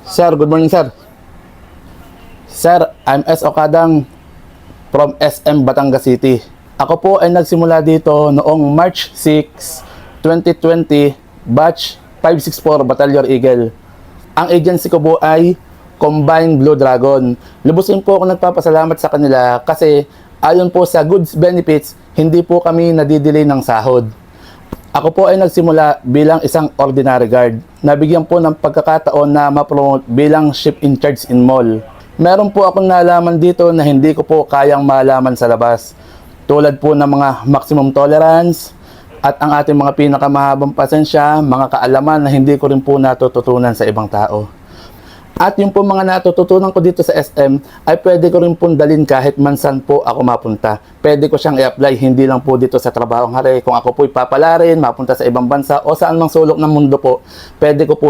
Sir, good morning, sir. Sir, I'm S. Okadang from SM Batangas City. Ako po ay nagsimula dito noong March 6, 2020, batch 564 Battalion Eagle. Ang agency ko po ay Combined Blue Dragon. Lubusin po ako nagpapasalamat sa kanila kasi ayon po sa goods benefits, hindi po kami nadidelay ng sahod. Ako po ay nagsimula bilang isang ordinary guard. Nabigyan po ng pagkakataon na ma-promote bilang ship in charge in mall. Meron po akong nalaman dito na hindi ko po kayang malaman sa labas. Tulad po ng mga maximum tolerance at ang ating mga pinakamahabang pasensya, mga kaalaman na hindi ko rin po natututunan sa ibang tao. At yung po mga natututunan ko dito sa SM ay pwede ko rin pong dalhin kahit mansan po ako mapunta. Pwede ko siyang i-apply, hindi lang po dito sa trabahong hari. Kung ako po'y papalarin, mapunta sa ibang bansa o saan mang sulok ng mundo po, pwede ko po